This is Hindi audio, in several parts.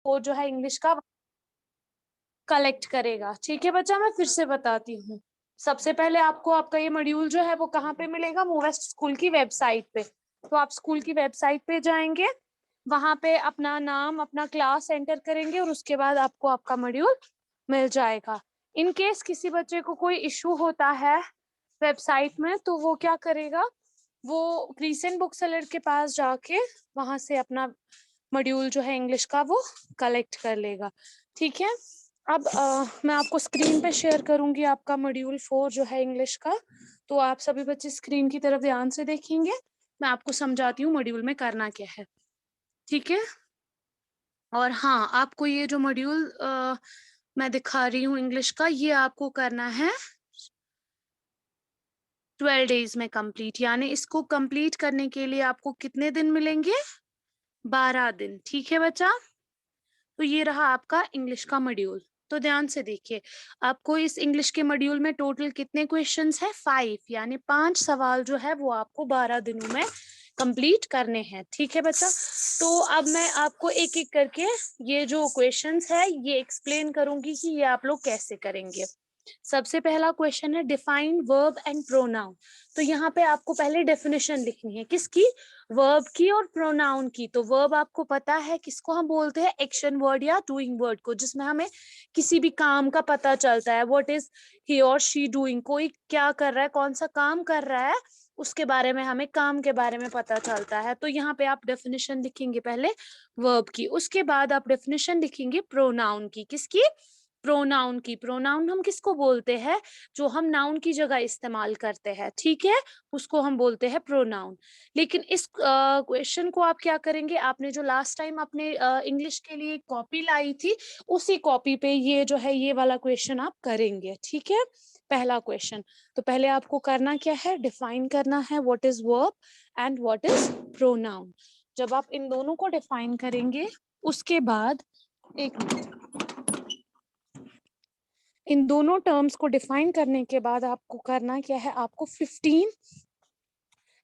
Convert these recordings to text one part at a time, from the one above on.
वो जो है इंग्लिश का कलेक्ट करेगा। ठीक है बच्चा, मैं फिर से बताती हूँ। सबसे पहले आपको आपका ये मॉड्यूल जो है वो कहाँ पे मिलेगा, मूवेस्ट स्कूल की वेबसाइट पे। तो आप स्कूल की वेबसाइट पे जाएंगे, वहां पे अपना नाम अपना क्लास एंटर करेंगे और उसके बाद आपको आपका मॉड्यूल मिल जाएगा। इन केस किसी बच्चे को कोई इशू होता है वेबसाइट में, तो वो क्या करेगा, वो रिसेंट बुक सेलर के पास जाके वहां से अपना मॉड्यूल जो है इंग्लिश का वो कलेक्ट कर लेगा। ठीक है, अब मैं आपको स्क्रीन पे शेयर करूंगी आपका मॉड्यूल 4 जो है इंग्लिश का। तो आप सभी बच्चे स्क्रीन की तरफ ध्यान से देखेंगे, मैं आपको समझाती हूँ मॉड्यूल में करना क्या है। ठीक है, और हाँ, आपको ये जो मॉड्यूल मैं दिखा रही हूँ इंग्लिश का, ये आपको करना है 12 डेज में कंप्लीट। यानी इसको कंप्लीट करने के लिए आपको कितने दिन मिलेंगे, 12 दिन। ठीक है बच्चा, तो ये रहा आपका इंग्लिश का मॉड्यूल। तो ध्यान से देखिए, आपको इस इंग्लिश के मॉड्यूल में टोटल कितने क्वेश्चंस है, 5, यानी 5 सवाल जो है वो आपको 12 दिनों में कंप्लीट करने हैं। ठीक है बच्चा, तो अब मैं आपको एक एक करके ये जो क्वेश्चंस है ये एक्सप्लेन करूंगी कि ये आप लोग कैसे करेंगे। सबसे पहला क्वेश्चन है डिफाइन वर्ब एंड प्रोनाउन। तो यहाँ पे आपको पहले डेफिनेशन लिखनी है, किसकी, वर्ब की और प्रोनाउन की। तो वर्ब आपको पता है किसको हम बोलते हैं, एक्शन वर्ड या डूइंग वर्ड को, जिसमें हमें किसी भी काम का पता चलता है। व्हाट इज ही और शी डूइंग, कोई क्या कर रहा है, कौन सा काम कर रहा है, उसके बारे में हमें काम के बारे में पता चलता है। तो यहाँ पे आप डेफिनेशन लिखेंगे पहले वर्ब की, उसके बाद आप डेफिनेशन लिखेंगे प्रोनाउन की। किसकी, प्रोनाउन की। प्रोनाउन हम किसको बोलते हैं, जो हम नाउन की जगह इस्तेमाल करते हैं। ठीक है, उसको हम बोलते हैं प्रोनाउन। लेकिन इस क्वेश्चन को आप क्या करेंगे, आपने जो लास्ट टाइम अपने इंग्लिश के लिए कॉपी लाई थी, उसी कॉपी पे ये जो है ये वाला क्वेश्चन आप करेंगे। ठीक है, पहला क्वेश्चन। तो पहले आपको करना क्या है, डिफाइन करना है what is verb and what is pronoun. जब आप इन दोनों को डिफाइन करेंगे, उसके बाद एक इन दोनों टर्म्स को डिफाइन करने के बाद आपको करना क्या है, आपको 15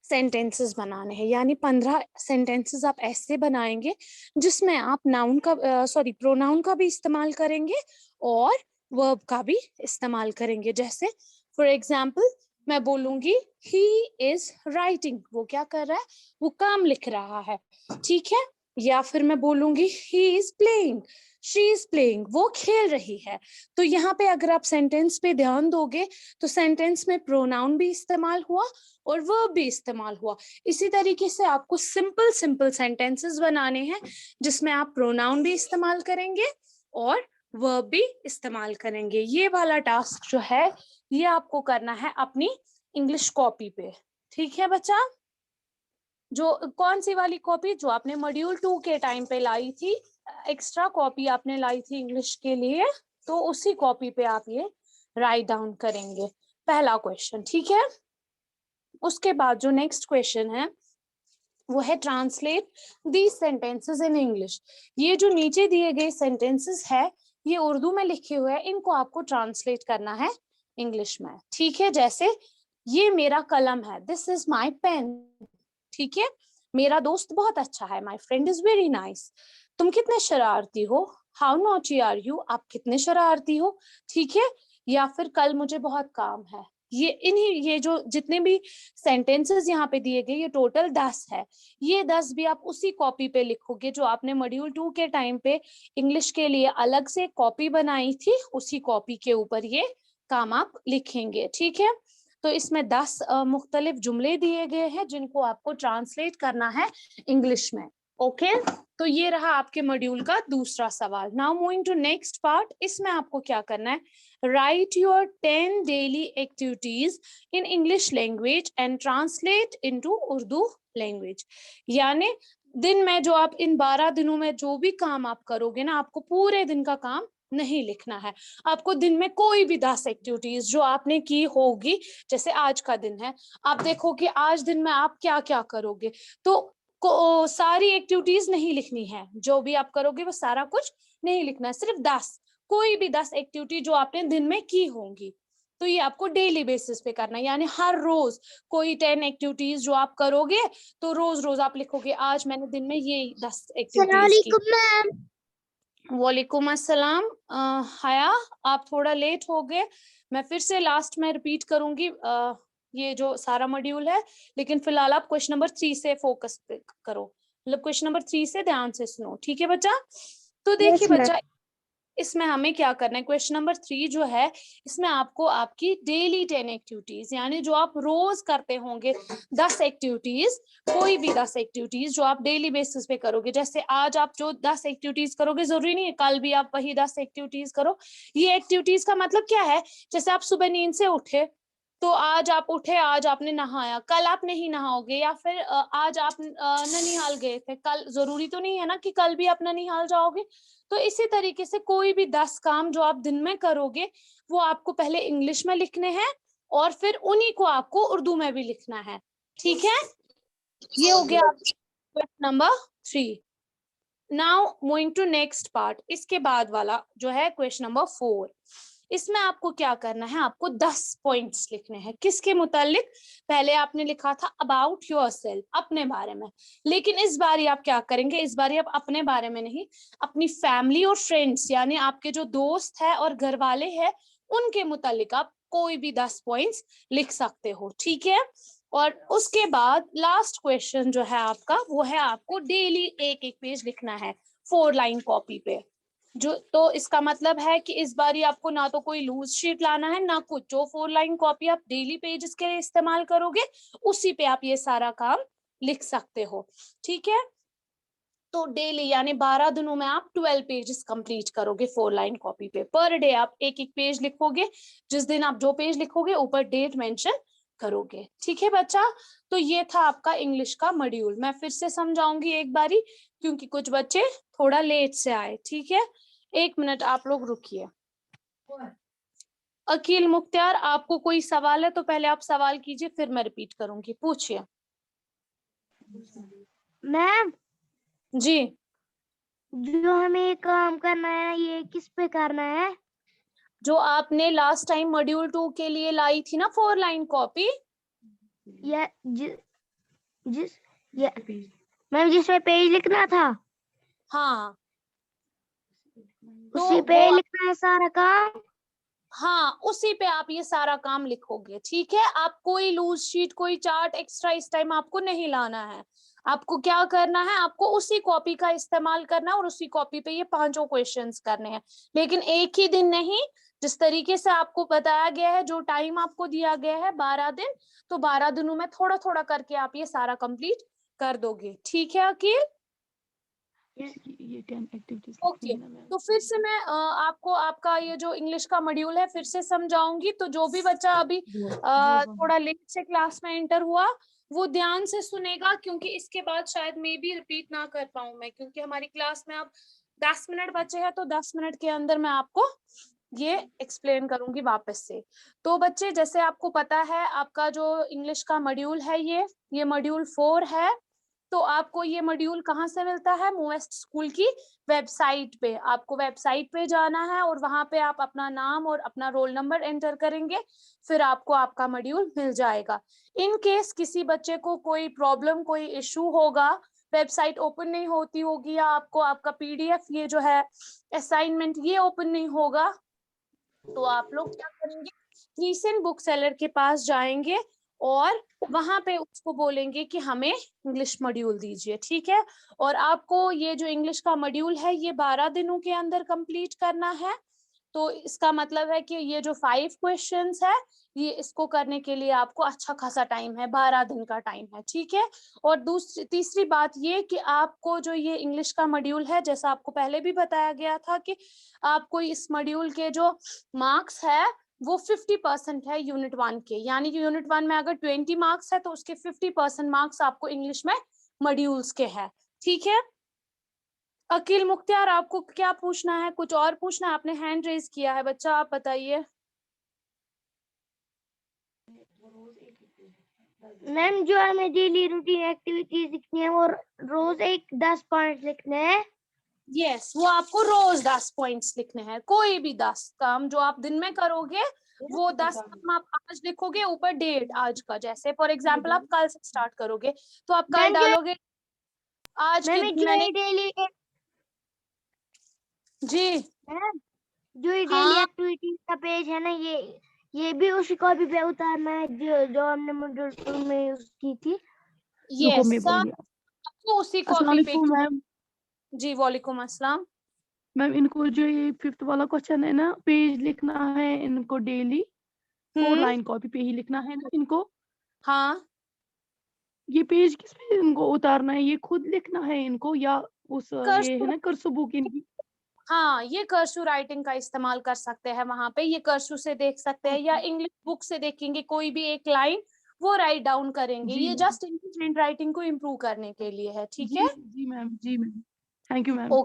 सेंटेंसेस बनाने हैं। यानी 15 सेंटेंसेस आप ऐसे बनाएंगे जिसमें आप नाउन का प्रोनाउन का भी इस्तेमाल करेंगे और वर्ब का भी इस्तेमाल करेंगे। जैसे फॉर एग्जाम्पल मैं बोलूंगी ही इज राइटिंग, वो क्या कर रहा है, वो काम लिख रहा है। ठीक है, या फिर मैं बोलूंगी he is playing, she is playing, वो खेल रही है। तो यहाँ पे अगर आप सेंटेंस पे ध्यान दोगे तो सेंटेंस में प्रोनाउन भी इस्तेमाल हुआ और वर्ब भी इस्तेमाल हुआ। इसी तरीके से आपको सिंपल सिंपल सेंटेंसेस बनाने हैं जिसमें आप प्रोनाउन भी इस्तेमाल करेंगे और वर्ब भी इस्तेमाल करेंगे। ये वाला टास्क जो है ये आपको करना है अपनी इंग्लिश कॉपी पे। ठीक है बच्चा, जो कौन सी वाली कॉपी, जो आपने मॉड्यूल 2 के टाइम पे लाई थी, एक्स्ट्रा कॉपी आपने लाई थी इंग्लिश के लिए, तो उसी कॉपी पे आप ये राइट डाउन करेंगे पहला क्वेश्चन। ठीक है, उसके बाद जो नेक्स्ट क्वेश्चन है वो है translate these sentences in English. ये जो नीचे दिए गए सेंटेंसेस है ये उर्दू में लिखे हुए हैं, इनको आपको ट्रांसलेट करना है इंग्लिश में। ठीक है, जैसे ये मेरा कलम है, दिस इज माई पेन। ठीक है, मेरा दोस्त बहुत अच्छा है, my friend is very nice. तुम कितने शरारती हो, हाउ नॉटी आर यू, आप कितने शरारती हो। ठीक है, या फिर कल मुझे बहुत काम है। ये जो जितने भी सेंटेंसेस यहाँ पे दिए गए ये टोटल 10 है। ये 10 भी आप उसी कॉपी पे लिखोगे जो आपने मॉड्यूल 2 के टाइम पे इंग्लिश के लिए अलग से कॉपी बनाई थी, उसी कॉपी के ऊपर ये काम आप लिखेंगे। ठीक है, तो इसमें 10 मुख्तलिफ जुमले दिए गए हैं जिनको आपको ट्रांसलेट करना है इंग्लिश में। ओके, तो ये रहा आपके मॉड्यूल का दूसरा सवाल। Now moving to next part, इसमें आपको क्या करना है, write your 10 daily activities in English language and translate into Urdu language. यानी दिन में जो आप इन 12 दिनों में जो भी काम आप करोगे ना, आपको पूरे दिन का काम नहीं लिखना है। आपको दिन में कोई भी 10 एक्टिविटीज जो आपने की होगी, जैसे आज का दिन है, आप देखो कि आज दिन में आप क्या क्या करोगे, तो सारी एक्टिविटीज नहीं लिखनी है। जो भी आप करोगे वो सारा कुछ नहीं लिखना है, सिर्फ 10, कोई भी 10 एक्टिविटी जो आपने दिन में की होंगी। तो ये आपको डेली बेसिस पे करना है, यानी हर रोज कोई 10 एक्टिविटीज जो आप करोगे तो रोज रोज आप लिखोगे आज मैंने दिन में ये 10 एक्टिविटीज की। मैम। वालेकुम अस्सलाम। हया, आप थोड़ा लेट हो गए। मैं फिर से लास्ट में रिपीट करूंगी ये जो सारा मॉड्यूल है, लेकिन फिलहाल आप क्वेश्चन नंबर 3 से फोकस करो, मतलब क्वेश्चन नंबर 3 से ध्यान से सुनो, ठीक है बच्चा? तो देखिए बच्चा, इसमें हमें क्या करना है, क्वेश्चन नंबर 3 जो है, इसमें आपको आपकी डेली 10 एक्टिविटीज, यानी जो आप रोज करते होंगे 10 एक्टिविटीज, कोई भी 10 एक्टिविटीज जो आप डेली बेसिस पे करोगे। जैसे आज आप जो 10 एक्टिविटीज करोगे, जरूरी नहीं है कल भी आप वही 10 एक्टिविटीज करो। ये एक्टिविटीज का मतलब क्या है, जैसे आप सुबह नींद से उठे, तो आज आप उठे, आज आपने नहाया, कल आप नहीं नहाओगे, या फिर आज आप ननिहाल गए थे, कल जरूरी तो नहीं है ना कि कल भी आप ननिहाल जाओगे। तो इसी तरीके से कोई भी 10 काम जो आप दिन में करोगे, वो आपको पहले इंग्लिश में लिखने हैं और फिर उन्हीं को आपको उर्दू में भी लिखना है, ठीक है? ये हो गया question number 3। Now moving to next part, इसके बाद वाला जो है क्वेश्चन नंबर 4। इसमें आपको क्या करना है, आपको 10 पॉइंट्स लिखने हैं। किसके मुतालिक? पहले आपने लिखा था अबाउट योरसेल्फ, अपने बारे में, लेकिन इस बार आप क्या करेंगे, इस बार आप अपने बारे में नहीं, अपनी फैमिली और फ्रेंड्स, यानी आपके जो दोस्त है और घर वाले हैं, उनके मुतालिक आप कोई भी 10 पॉइंट्स लिख सकते हो, ठीक है? और उसके बाद लास्ट क्वेश्चन जो है आपका, वो है आपको डेली एक एक पेज लिखना है 4 लाइन कॉपी पे। जो तो इसका मतलब है कि इस बार आपको ना तो कोई लूज शीट लाना है ना कुछ, जो 4 लाइन कॉपी आप डेली पेजेस के लिए इस्तेमाल करोगे, उसी पे आप ये सारा काम लिख सकते हो, ठीक है? तो डेली यानी 12 दिनों में आप 12 पेजेस कंप्लीट करोगे 4 लाइन कॉपी पे। पर डे आप एक एक पेज लिखोगे, जिस दिन आप जो पेज लिखोगे ऊपर डेट मेंशन करोगे, ठीक है बच्चा? तो ये था आपका इंग्लिश का मॉड्यूल। मैं फिर से समझाऊंगी एक बारी, क्योंकि कुछ बच्चे थोड़ा लेट से आए, ठीक है? 1 मिनट आप लोग रुकिए। अकील मुख्तार, आपको कोई सवाल है तो पहले आप सवाल कीजिए, फिर मैं रिपीट करूंगी, पूछिए। मैम, जी, जो हमें काम करना है ये किस पे करना है? जो आपने लास्ट टाइम मॉड्यूल 2 के लिए लाई थी ना 4 लाइन कॉपी, ये जिस ये मैम जिसमें पेज लिखना था, हाँ, तो उसी पे वो लिखना है सारा काम। हाँ, उसी पे आप ये सारा काम लिखोगे, ठीक है? आप कोई लूज शीट, कोई चार्ट एक्स्ट्रा इस टाइम आपको नहीं लाना है। आपको क्या करना है, आपको उसी कॉपी का इस्तेमाल करना है और उसी कॉपी पे ये 5 क्वेश्चंस करने हैं, लेकिन एक ही दिन नहीं। जिस तरीके से आपको बताया गया है, जो टाइम आपको दिया गया है 12 दिन, तो 12 दिनों में थोड़ा थोड़ा करके आप ये सारा कंप्लीट कर दोगे, ठीक है अकील? ये 10 एक्टिविटीज ओके, तो फिर से मैं आपको आपका ये जो इंग्लिश का मॉड्यूल है फिर से समझाऊंगी। तो जो भी बच्चा अभी थोड़ा लेट से क्लास में एंटर हुआ, वो ध्यान से सुनेगा, क्योंकि इसके बाद शायद मे भी रिपीट ना कर पाऊं मैं, क्योंकि हमारी क्लास में अब 10 मिनट बचे हैं, तो 10 मिनट के अंदर मैं आपको ये एक्सप्लेन करूंगी वापस से। तो बच्चे, जैसे आपको पता है, आपका जो इंग्लिश का मॉड्यूल है ये मॉड्यूल 4 है। तो आपको ये मॉड्यूल कहाँ से मिलता है? मूवेस्ट स्कूल की वेबसाइट पे। आपको वेबसाइट पे जाना है और वहां पे आप अपना नाम और अपना रोल नंबर एंटर करेंगे, फिर आपको आपका मॉड्यूल मिल जाएगा। इन केस किसी बच्चे को कोई प्रॉब्लम, कोई इशू होगा, वेबसाइट ओपन नहीं होती होगी, या आपको आपका पीडीएफ ये जो है असाइनमेंट ये ओपन नहीं होगा, तो आप लोग क्या करेंगे, रीसेंट बुक सेलर के पास जाएंगे और वहां पे उसको बोलेंगे कि हमें इंग्लिश मॉड्यूल दीजिए, ठीक है? और आपको ये जो इंग्लिश का मॉड्यूल है ये 12 दिनों के अंदर कंप्लीट करना है। तो इसका मतलब है कि ये जो 5 क्वेश्चंस है, ये इसको करने के लिए आपको अच्छा खासा टाइम है, 12 दिन का टाइम है, ठीक है? और तीसरी बात ये कि आपको जो ये इंग्लिश का मॉड्यूल है, जैसा आपको पहले भी बताया गया था कि आपको इस मॉड्यूल के जो मार्क्स है वो 50% है यूनिट 1 के, यानी कि यूनिट 1 में अगर 20 मार्क्स है तो उसके 50% मार्क्स आपको इंग्लिश में मॉड्यूल्स के हैं, ठीक है? अकील मुख्तार, आपको क्या पूछना है? कुछ और पूछना है? आपने हैंड रेज किया है बच्चा, आप बताइए। मैम, जो हमें डेली रूटीन एक्टिविटीज लिखनी है वो रोज एक 10 पॉइंट लिखने हैं। यस, वो आपको रोज 10 पॉइंट्स लिखने हैं। कोई भी 10 काम जो आप दिन में करोगे, वो 10 काम आप आज लिखोगे, ऊपर डेट आज का। जैसे फॉर एग्जाम्पल आप कल से स्टार्ट करोगे, तो आप कल मैम, जो डालोगे आज के मैम जो मैंने डेली जी मैम जो ये डेली हाँ एक्टिविटीज का पेज है ना, ये भी उसी कॉपी पे उतारना है जो हमने मॉड्यूल 2 में यूज की थी। रुको यस मैं बोल रही हूँ। सबको उसी अस्सलाम कॉपी पे। वालेकुम मैम। जी वालेकुम अस्सलाम। मैम इनको जो ये 5th वाला क्वेश्चन है ना, पेज लिखना है इनको डेली 4 हम्म लाइन कॉपी पे ही लिखना है ना इनको। हाँ ये पेज किस पे इनको उतारना है, ये खुद लिखना है इनको या उस ये है कर्सर, ना कर्सर बुक इनकी। हाँ ये कर्सू राइटिंग का इस्तेमाल कर सकते हैं वहां पे, ये कर्सू से देख सकते हैं या ओके। इंग्लिश बुक से देखेंगे कोई भी एक लाइन वो राइट डाउन करेंगे, जी ये ma'am. Just English handwriting को इम्प्रूव करने के लिए है, ठीक है। जी मैम, जी ma'am. Thank you ma'am.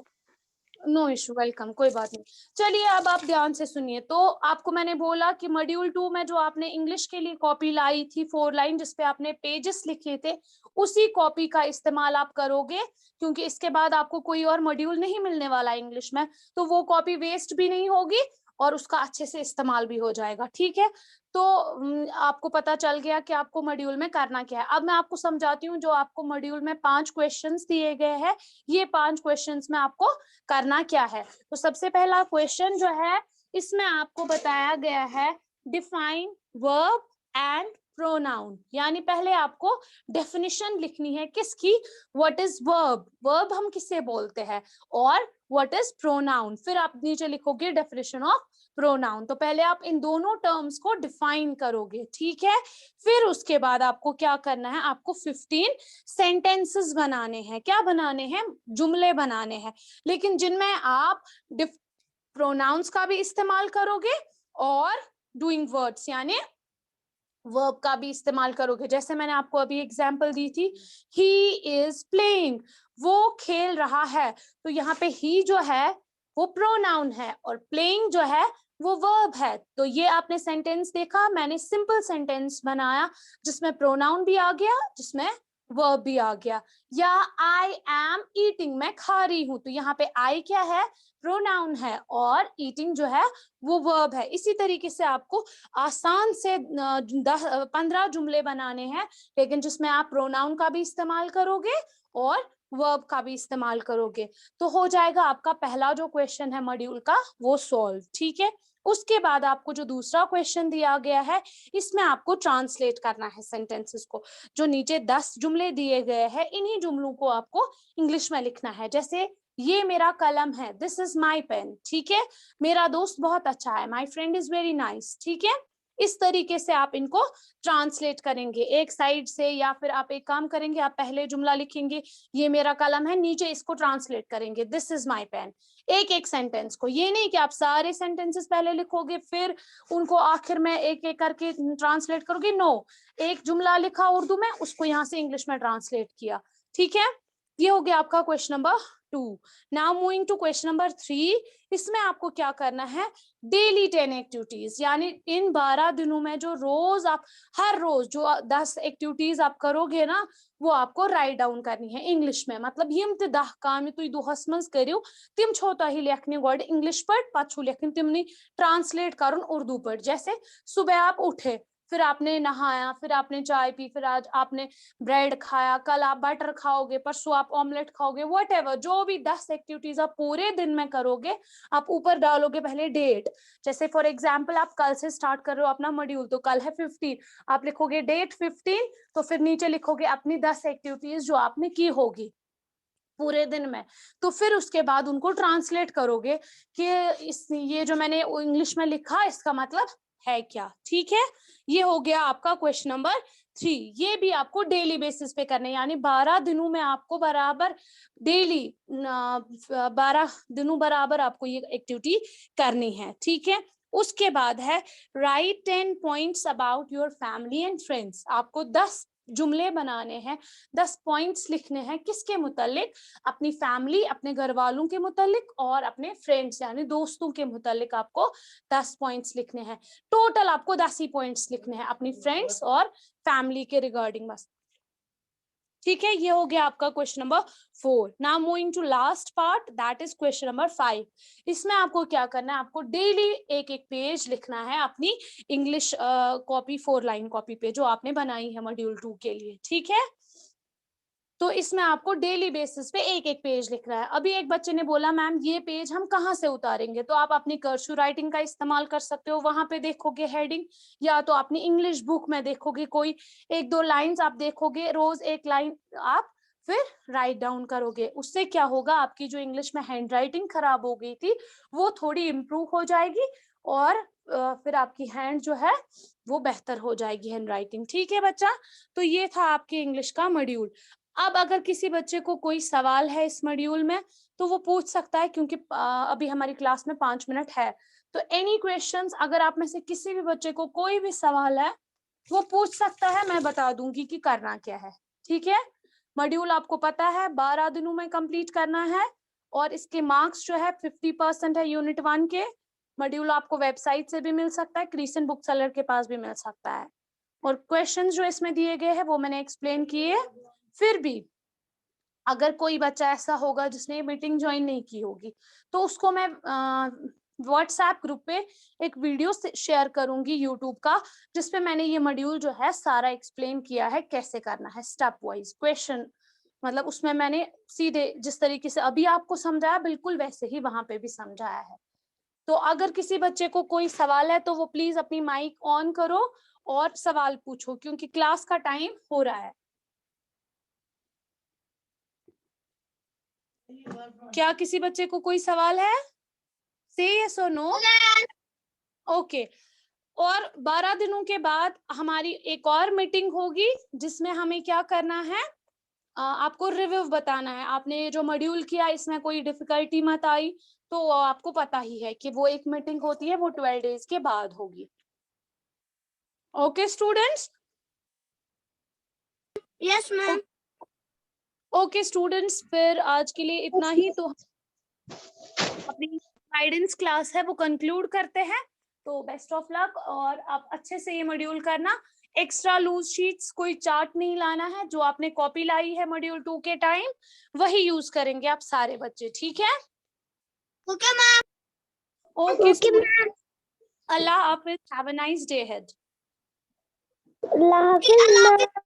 No issue, welcome, कोई बात नहीं। चलिए अब आप ध्यान से सुनिए। तो आपको मैंने बोला कि मॉड्यूल 2 में जो आपने इंग्लिश के लिए कॉपी लाई थी 4 लाइन जिसपे आपने पेजेस लिखे थे, उसी कॉपी का इस्तेमाल आप करोगे, क्योंकि इसके बाद आपको कोई और मॉड्यूल नहीं मिलने वाला इंग्लिश में, तो वो कॉपी वेस्ट भी नहीं होगी और उसका अच्छे से इस्तेमाल भी हो जाएगा, ठीक है। तो आपको पता चल गया कि आपको मॉड्यूल में करना क्या है। अब मैं आपको समझाती हूँ, जो आपको मॉड्यूल में 5 क्वेश्चंस दिए गए हैं, ये 5 क्वेश्चंस में आपको करना क्या है। तो सबसे पहला क्वेश्चन जो है, इसमें आपको बताया गया है डिफाइन वर्ब एंड प्रोनाउन, यानी पहले आपको डेफिनेशन लिखनी है किसकी, व्हाट इज वर्ब, वर्ब हम किसे बोलते हैं, और व्हाट इज प्रोनाउन, फिर आप नीचे लिखोगे डेफिनेशन ऑफ प्रोनाउन। तो पहले आप इन दोनों टर्म्स को डिफाइन करोगे, ठीक है। फिर उसके बाद आपको क्या करना है, आपको 15 सेंटेंसेस बनाने हैं, क्या बनाने हैं, जुमले बनाने हैं, लेकिन जिनमें आप प्रोनाउंस का भी इस्तेमाल करोगे और डूइंग वर्ड्स यानी वर्ब का भी इस्तेमाल करोगे। जैसे मैंने आपको अभी एग्जांपल दी थी, ही इज प्लेइंग, वो खेल रहा है, तो यहाँ पे ही जो है वो प्रोनाउन है और प्लेइंग जो है वो वर्ब है। तो ये आपने सेंटेंस देखा, मैंने सिंपल सेंटेंस बनाया जिसमें प्रोनाउन भी आ गया, जिसमें वर्ब भी आ गया। या आई एम ईटिंग, मैं खा रही हूं, तो यहाँ पे आई क्या है, प्रोनाउन है, और ईटिंग जो है वो वर्ब है। इसी तरीके से आपको आसान से 15 जुमले बनाने हैं, लेकिन जिसमें आप प्रोनाउन का भी इस्तेमाल करोगे और वर्ब का भी इस्तेमाल करोगे, तो हो जाएगा आपका पहला जो क्वेश्चन है मॉड्यूल का वो सॉल्व, ठीक है। उसके बाद आपको जो दूसरा क्वेश्चन दिया गया है, इसमें आपको ट्रांसलेट करना है सेंटेंसेस को। जो नीचे 10 जुमले दिए गए हैं, इन्हीं जुमलों को आपको इंग्लिश में लिखना है। जैसे ये मेरा कलम है, दिस इज माई पेन, ठीक है। मेरा दोस्त बहुत अच्छा है, my friend is very nice, ठीक है। इस तरीके से आप इनको ट्रांसलेट करेंगे एक साइड से, या फिर आप एक काम करेंगे, आप पहले जुमला लिखेंगे ये मेरा कलम है, नीचे इसको ट्रांसलेट करेंगे दिस इज माई पेन, एक एक सेंटेंस को। ये नहीं कि आप सारे सेंटेंसेस पहले लिखोगे फिर उनको आखिर में एक एक करके ट्रांसलेट करोगे, नो, एक जुमला लिखा उर्दू में, उसको यहाँ से इंग्लिश में ट्रांसलेट किया, ठीक है। ये हो गया आपका question number 2। Now moving to question number 3। इसमें आपको क्या करना है, डेली 10 एक्टिविटीज, यानी इन 12 दिनों में जो रोज आप, हर रोज जो 10 एक्टिविटीज आप करोगे ना, वो आपको राइट डाउन करनी है इंग्लिश में। मतलब यम ते 10 काम तुम दोहस मज करियो, तिम छो तही लेखने गोड इंग्लिश पर, पत छो लेखन तिमनी ट्रांसलेट करुन उर्दू पर। जैसे सुबह आप उठे, फिर आपने नहाया, फिर आपने चाय पी, फिर आज आपने ब्रेड खाया, कल आप बटर खाओगे, परसों आप ऑमलेट खाओगे, व्हाटएवर, जो भी 10 एक्टिविटीज आप पूरे दिन में करोगे, आप ऊपर डालोगे पहले डेट। जैसे फॉर एग्जाम्पल आप कल से स्टार्ट कर रहे हो अपना मॉड्यूल, तो कल है 15, आप लिखोगे डेट 15, तो फिर नीचे लिखोगे अपनी 10 एक्टिविटीज जो आपने की होगी पूरे दिन में। तो फिर उसके बाद उनको ट्रांसलेट करोगे कि ये जो मैंने इंग्लिश में लिखा इसका मतलब है क्या, ठीक है। ये हो गया आपका क्वेश्चन नंबर 3। ये भी आपको डेली बेसिस पे करने, यानी 12 दिनों में आपको बराबर डेली 12 दिनों बराबर आपको ये एक्टिविटी करनी है, ठीक है। उसके बाद है right 10 points about your family and friends. आपको 10 जुमले बनाने हैं, 10 पॉइंट्स लिखने हैं, किसके मुतालिक, अपनी फैमिली, अपने घर वालों के मुतालिक, और अपने फ्रेंड्स यानी दोस्तों के मुतालिक आपको 10 पॉइंट्स लिखने हैं। टोटल आपको 10 ही पॉइंट्स लिखने हैं अपनी फ्रेंड्स और फैमिली के रिगार्डिंग बस, ठीक है। ये हो गया आपका question number 4। Now moving to last part, that is question number 5। इसमें आपको क्या करना है, आपको डेली एक एक पेज लिखना है अपनी इंग्लिश कॉपी, 4 लाइन कॉपी पे जो आपने बनाई है मॉड्यूल 2 के लिए, ठीक है। तो इसमें आपको डेली बेसिस पे एक एक पेज लिखना है। अभी एक बच्चे ने बोला मैम ये पेज हम कहाँ से उतारेंगे, तो आप अपनी कर्सिव राइटिंग का इस्तेमाल कर सकते हो, वहां पे देखोगे हेडिंग, या तो अपनी इंग्लिश बुक में देखोगे कोई एक दो लाइंस आप देखोगे, रोज एक लाइन आप फिर राइट डाउन करोगे। उससे क्या होगा, आपकी जो इंग्लिश में हैंड राइटिंग खराब हो गई थी वो थोड़ी इम्प्रूव हो जाएगी, और फिर आपकी हैंड जो है वो बेहतर हो जाएगी, हैंड राइटिंग। ठीक है बच्चा, तो ये था आपके इंग्लिश का मॉड्यूल। अब अगर किसी बच्चे को कोई सवाल है इस मॉड्यूल में तो वो पूछ सकता है, क्योंकि अभी हमारी क्लास में 5 मिनट है। तो एनी क्वेश्चंस, अगर आप में से किसी भी बच्चे को कोई भी सवाल है वो पूछ सकता है, मैं बता दूंगी कि करना क्या है। ठीक है, मॉड्यूल आपको पता है 12 दिनों में कंप्लीट करना है, और इसके मार्क्स जो है 50% है यूनिट 1 के। मॉड्यूल आपको वेबसाइट से भी मिल सकता है, क्रिस्चियन बुक सेलर के पास भी मिल सकता है, और क्वेश्चंस जो इसमें दिए गए हैं वो मैंने एक्सप्लेन किए। फिर भी अगर कोई बच्चा ऐसा होगा जिसने मीटिंग ज्वाइन नहीं की होगी, तो उसको मैं व्हाट्सएप ग्रुप पे एक वीडियो शेयर करूंगी यूट्यूब का, जिसपे मैंने ये मॉड्यूल जो है सारा एक्सप्लेन किया है कैसे करना है स्टेप वाइज क्वेश्चन। मतलब उसमें मैंने सीधे जिस तरीके से अभी आपको समझाया बिल्कुल वैसे ही वहां पे भी समझाया है। तो अगर किसी बच्चे को कोई सवाल है तो वो प्लीज अपनी माइक ऑन करो और सवाल पूछो, क्योंकि क्लास का टाइम हो रहा है। क्या किसी बच्चे को कोई सवाल है? से यस और नो? ओके। और 12 दिनों के बाद हमारी एक और मीटिंग होगी, जिसमें हमें क्या करना है, आपको रिव्यू बताना है। आपने जो मॉड्यूल किया इसमें कोई डिफिकल्टी मत आई, तो आपको पता ही है कि वो एक मीटिंग होती है, वो 12 डेज के बाद होगी। Okay students? Yes ma'am. Okay students, फिर आज के लिए इतना ही। तो अपनी गाइडेंस क्लास है वो कंक्लूड करते हैं। तो बेस्ट ऑफ लक, और आप अच्छे से ये मॉड्यूल करना। एक्स्ट्रा लूज शीट्स कोई चार्ट नहीं लाना है, जो आपने कॉपी लाई है मॉड्यूल 2 के टाइम वही यूज करेंगे आप सारे बच्चे। ठीक है? Okay ma'am. Okay student, Allah Hafiz, have a nice day ahead. Allah Hafiz.